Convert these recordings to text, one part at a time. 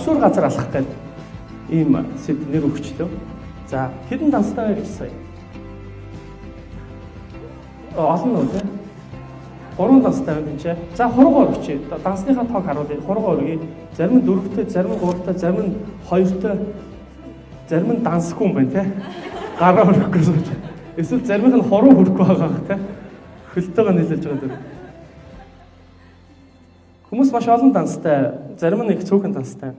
боксер газар алах гэдэг ийм нэр өгчлөө. За хэдэн данстай гэж сая. Олон уу те. 3 данстай байна чи. За хуруугаар өгчээ. Дансныхаа тоог харуулъя. Хуруугаар өгье. Зарим нь 4-тэй, зарим нь 3-тай, зарим нь 2-тай, зарим нь дансгүй юм байна те. Гараа хөрөхгүй сууж. Эсвэл зарим нь хуруу хөрөхгүй байгаа те. Хөлтөөгөө нийлүүлж байгаа дэр. Хүмүүс маш олон данстай, зарим нь их цөөхөн данстай.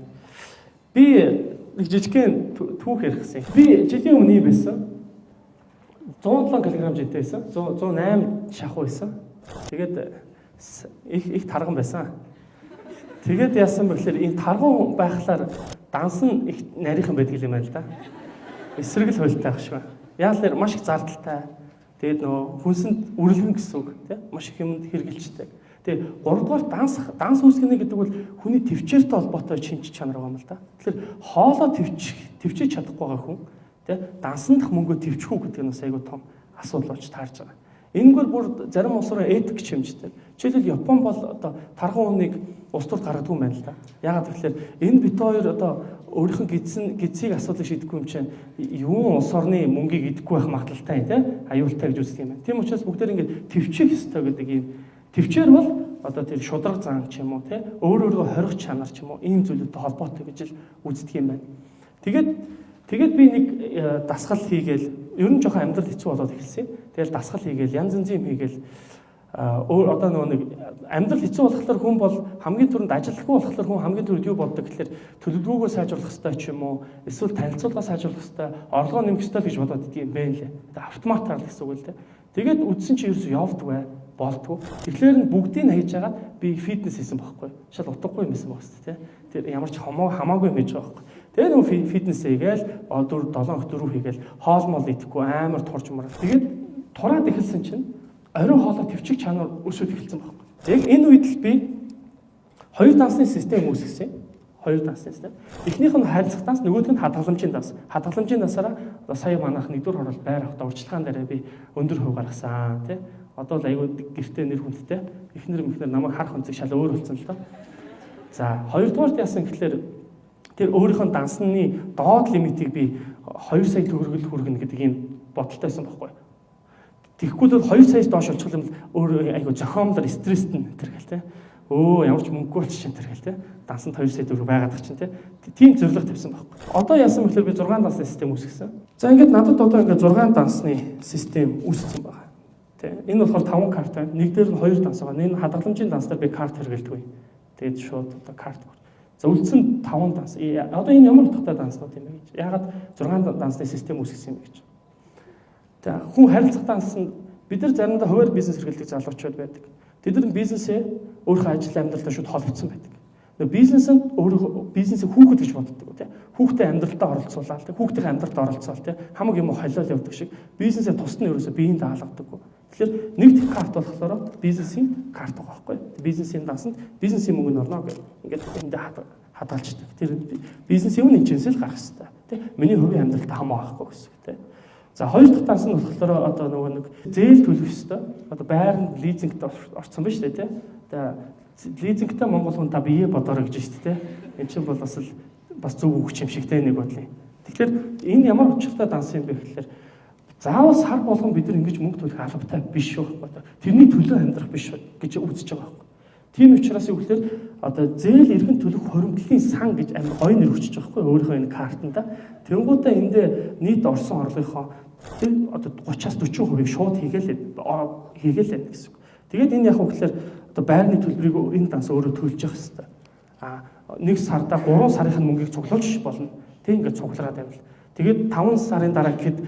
Би нэг жижигхэн түүх ярихсан. Би жилийн өмнө байсан. 107 кг жинтэй байсан. 108 шахуу байсан. Тэгээд их тарган байсан. Тэгээд яасан бэ гэхээр энэ тарган байхлаар данс нь их нарийнхан байдаг юм байна л да. Эсрэгэл хуйлтай байх шиг байна. Яалаар маш их зардалтай. Тэгээд нөө хүнсэнд үрлэгэн гэсэн үг тийм маш их юмд хэрэгжилждэг. Тэгээд 3 дугаар данс үүсгэнэ гэдэг бол хүний төвчээртэй холбоотой шинж чанар байгаа юм л да. Тэгэхээр хоолоо төвчиж чадахгүй байгаа хүн тийм дансандах мөнгөө төвчих үү гэдэг нь бас айгүй том асуудал болж таарж байгаа. Энэгээр бүр зарим улс руу этик хэмждэг. Жишээлбэл Япон бол одоо тархан хүнийг улс төрд гаргадаг юм байна л да. Яагаад гэвэл энэ бит хоёр одоо өөрийнх нь гидсийг асуудлыг шийдэхгүй юм чинь юун улс орны мөнгийг идэхгүй байх магадлалтай тийм аюултай гэж үздэг юм байна. Тийм учраас бүгдээр ингээд төвчих ёстой гэдэг юм. Төвчээр бол одоо тэр шудраг зан ч юм уу тийм өөрөөрөө хорих чанар ч юм уу ийм зүйлүүдтэй холбоотой гэж л үздэг юм байна. Тэгээд би нэг дасгал хийгээл ер нь жоохон амьдрал хэцүү болоод эхэлсэн. Тэгэл дасгал хийгээл янз янзын юм хийгээл одоо нэг амьдрал хэцүү болохоор хүн бол хамгийн түрүүнд ажиллахгүй болохоор хүн хамгийн түрүүнд юу боддог гэхээр төлөвлөгөөгөө сайжруулах хэрэгтэй ч юм уу эсвэл танилцуулга сайжруулах хэрэгтэй орлогоо нэмэх хэрэгтэй гэж бодоод идэв юм байна лээ. Тэгээ автоматар л гэсэн үг л дээ. Тэгээд үдсэн чи ерөөсөө явдг бай болтгоо. Тэгэхээр нь бүгдийг хийж агаад би фитнес хийсэн байхгүй. Шал утгагүй юм байсан байх шүү дээ. Тэр ямар ч хамаагүй юм хийж байгаа байхгүй. Тэгээ нөө фитнес хийгээл 4-7 хоног дөрөв хийгээл хоол мол идэхгүй амар турж мараа. Тэгээд тураад эхэлсэн чинь орой хоолой төвчих чанар өсөж эхэлсэн байхгүй. Яг энэ үед л би хоёр дансны систем үүсгэсэн. Хоёр дансны систем. Эхнийх нь харилцах данс, нөгөөх нь хадгаламжийн данс. Хадгаламжийн дансаараа сая манайх нэгдүгээр хороолт байр авахта урьдчилгаан дээр би өндөр хөв гаргасан тий. Одоо л аюу гэртээ нэр хүндтэй. Эхнэр намайг харах онцөг шал өөр болсон л доо. За хоёрдугаарт яасан гэхэлэр тэр өөрийнхөө дансны доод лимитийг би 2 сая төгрөгөөр хүргэнэ гэдэг ийм бодолтойсэн байхгүй. Тэгэхгүй бол 2 саяас доош болчих юм өөр айгу зохиомлоор стресст нь тэргээл те. Ямар ч мөнгөгүй болчих юм тэргээл те. Дансанд 2 сая төгрөг байгаад чинь те. Тийм зөвлөгөө тавьсан байхгүй. Одоо яасан бэхээр би 6 дансны систем үүсгэсэн. За ингээд надад одоо ингээд 6 дансны систем үүсгэсэн байна. Тэ. Энэ болохоор 5 карт байна. Нэг дээр нь 2 данс байгаа. Энэ хадгаламжийн дансаар би карт хэрэгэлдэг. Тэгээд шууд одоо карт. За үлдсэн 5 данс. Одоо энэ ямар утгатай данснууд юм бэ гэж. Ягаад 6 дансны систем үүсгэсэн юм гэж. За хүн харилцах дансанд бид нар заримдаа хуваар бизнес эрхлэлдэг залуучууд байдаг. Тэд нар бизнесээ өөрийнхөө ажил амьдралтай шууд холбогдсон байдаг. Бизнесэнд өөрөө бизнесийг хүүхэд гэж боддог тийм. Хүүхдээ амьдралтаа оролцуулаад тийм. Хүүхдийн амьдралд оролцоол тийм. Хамаг юм холиол явдаг шиг бизнесээ тусна ерөөсө биеинд даалгадаг. Тэгэхээр нэг их карт болохоор бизнесийн карт байгаа байхгүй. Бизнесийн дансанд бизнесийн мөнгө нь орно гэх. Ингээд эндээ хадгалждаг. Тэр бизнесийн үн энэчнээс л гарах хэрэгтэй. Тийм. Миний хувийн амьдралтай хамаа байхгүй гэсэн үг тийм. За хоёр дахь данс нь болохоор одоо нөгөө нэг зээл төлөх ёстой. Одоо байранд лизингт орсон ба шүү дээ тийм. Одоо лизингтэй Монгол хүн та бие бодорой гэж шүү дээ. Энд чинь бол бас зөв өгч юм шигтэй нэг бодлоо. Тэгэхээр энэ ямар учиртай данс юм бэ гэхээр заавал сар болгон бид нар ингэж мөнгө төлөх албатай биш байхгүй. Тэрний төлөө амьдрах биш гэж үзэж байгаа байхгүй. Тийм учраас юу гэхээр одоо зээл эргэн төлөх хоримтлын сан гэж амар гоё нэр өгчөж байгаа байхгүй. Өөрийнхөө энэ картанда. Тэнгуудаа эндээ нийт орсон орлогынхоо тэр одоо 30-аас 40% шууд хийгээл гэсэн үг. Тэгээд энэ яг үгээр одоо байрны төлбөрийг энэ данс өөрөө төлж явах хэрэгтэй. Нэг сарда 3 сарын мөнгийг цуглуулж болно. Тэг ингээд цуглараад байвал. Тэгээд 5 сарын дараа гэхэд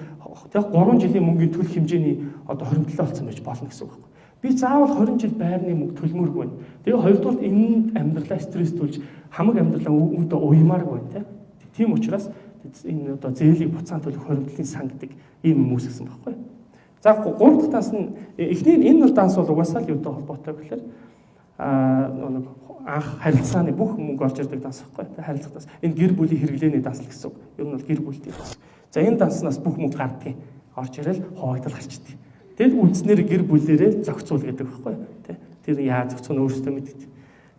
яг 3 жилийн мөнгийн төлөх хэмжээний одоо хоримтлал болсон байж болно гэсэн үг байна. Би заавал 20 жил байрны мөнгө төлмөргүй байна. Тэгээ хоёрдугаар энэ амьдралаа стресс төлж хамаг амьдралаа үүдээ уймааргүй байна тийм учраас энэ одоо зээлийн буцаан төлөх хоримтлын сан гэдэг ийм юм үүсгэсэн байхгүй. За 3 дахь данс нь эхний энэ данс бол угаасаа л юутай холбоотой гэхээр нэг анх харилцааны бүх мөнгө олж ирдэг данс байхгүй. Харилцах данс. Энэ гэр бүлийн хэрэглээний данс л гэсэн үг. Ер нь бол гэр бүлтэй данс. За энэ данснаас бүх мөнгө гардгийг орж ирэл хуваагдал гарчдаг. Тэгэл үндснэр гэр бүлээрээ зохицуул гэдэг байхгүй тий. Тэр яаж зохицох нь өөрөөсөө мэддэг.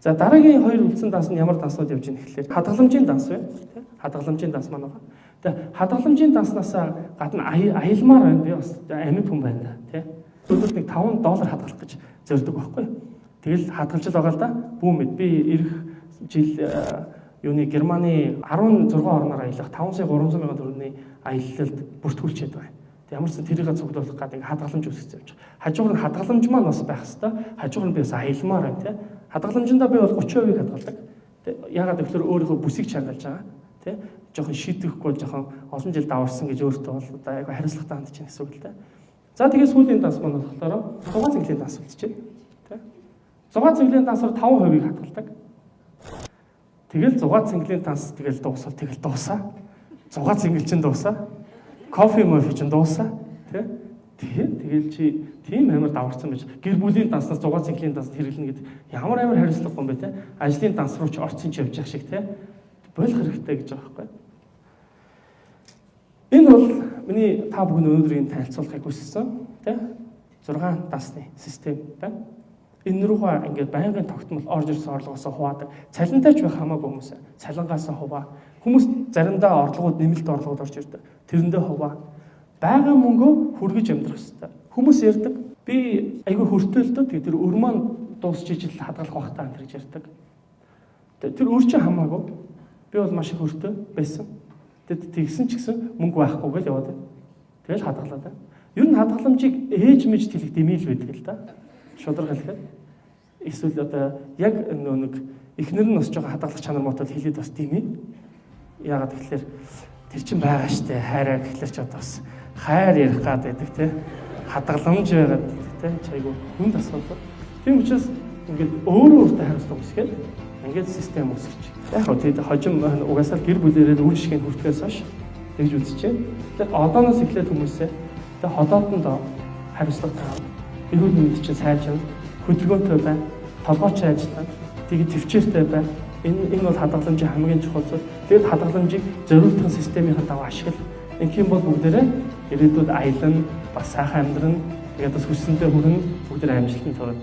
За дараагийн хоёр үлдсэн данс нь ямар данснууд явж байна гэхлээр хадгаламжийн данс байна. Тэ? Хадгаламжийн данс маань байгаа. Тэгээ хадгаламжийн данснаас гадна аялмаар байна. Би бас амьд хүн байна. Тэ? Өдөрт нэг $5 хадгалах гэж зорддог байхгүй. Тэгэл хадгалж л байгаа л да. Бүүмэд би ирэх жил юуны Германы 16 орноор аялах 5,300,000 төгрөгийн аялалд бүртгүүлчихэд байгаа. Ямар ч тэрийг цуглуулах гэдэг хадгаламж үүсгэж явж байгаа. Хажуугаар нь хадгаламж маань бас байх хэвээр. Хажуугаар нь би бас аялмаар байна тий. Хадгаламжиндаа би бол 30% хадгалдаг. Яагаад гэвэл өөрийнхөө бүсийг чангалж байгаа. Тий. Жохон шийдэхгүй жохон олон жил даварсан гэж өөртөө бол одоо айгу хариуцлагатай хандж байна гэсэн үг л дээ. За тэгээд сүүлийн данс маань болохоор зугаа цэглэлийн данс үлдчихэ. Тий. Зугаа цэглэлийн дансаар 5% хадгалдаг. Тэгэл зугаа цэглэлийн данс тэгэл дуусал тэгэл дуусаа. Зугаа цэнгэлчин дуусаа. Кофе мофе ч дуусаа тий тэгэл чи тийм амар даварсан байж гэр бүлийн данснаас зугаа цэнхлийн данс хэрэглэнэ гэдэг ямар амар хариуцлага юм бэ те ажлын данс руу ч орцсон ч явж явах шиг те болох хэрэгтэй гэж байгаа байхгүй. Энэ бол миний та бүхэн өнөөдрийн танилцуулгыг хүссэн те 6 дансны систем байна. Энэ рүүгээ ингээд байнгын тогтмол орж ирсэн орлогоосоо хуваадаг. Цалинтай ч байх хамаагүй хүмүүс цалингаасаа хуваа. Хүмүүс заримдаа орлогууд нэмэлт орлогод орж ирдэг. Тэрэндээ хуваа. Бага мөнгөө хүргэж амьдрах хэрэгтэй. Хүмүүс ярьдаг. Би айгүй хөртөөлдөө тэр өр маань дуусч ижил хадгалах багтаа энэ гэж ярьдаг. Тэр өр чинь хамаагүй. Би бол маш их хөртөө байсан. Тэгсэн ч гэсэн мөнгө байхгүй гэж яваад байна. Тэгэл хадгалаа да. Ер нь хадгаламжийг ээж мэж тэлэх дэмийл байдаг л да. Шударга хэлэхэд. Эсвэл одоо яг нэг эхнэр нь бас жоохон хадгалах чанар мотод хэлээд бас дэмий. Яагаад гэвэл тэр чинь байгаа штэ хайраа гэхэлэр ч одоо бас хайр ярих гад байдаг те хадгаламж байгаад те чайгуу хүнд асуудал. Тийм учраас ингээд өөрөө өөртөө хариуцлага үүсгээд ингээд систем үүсгэж. Яг хөө тэгээд хожим угаасаа гэр бүлэрээ үр шигийн хүртгэхээс хойш тэгж үзчихээн. Тэгээд одооноос эхлээд хүмүүсээ тэгээд ходоодонд хариуцлага таав. Эрүүл мэнд чинь сайжрна, хөдөлгөөнтэй байна, толгойч ажиллана, тэгээд төвчээртэй байна. Энэ бол хадгаламжийн хамгийн чухал зүйл. Тэгээд хадгаламжийг зориултын системийн дагуу ашигла. Ингэх юм бол бүгдээрээ ирээдүйд аялна, бас сайхан амьдрна. Тэгээд бас хүссэндээ хүрнэ, бүгдээр амжилтанд хүрнэ.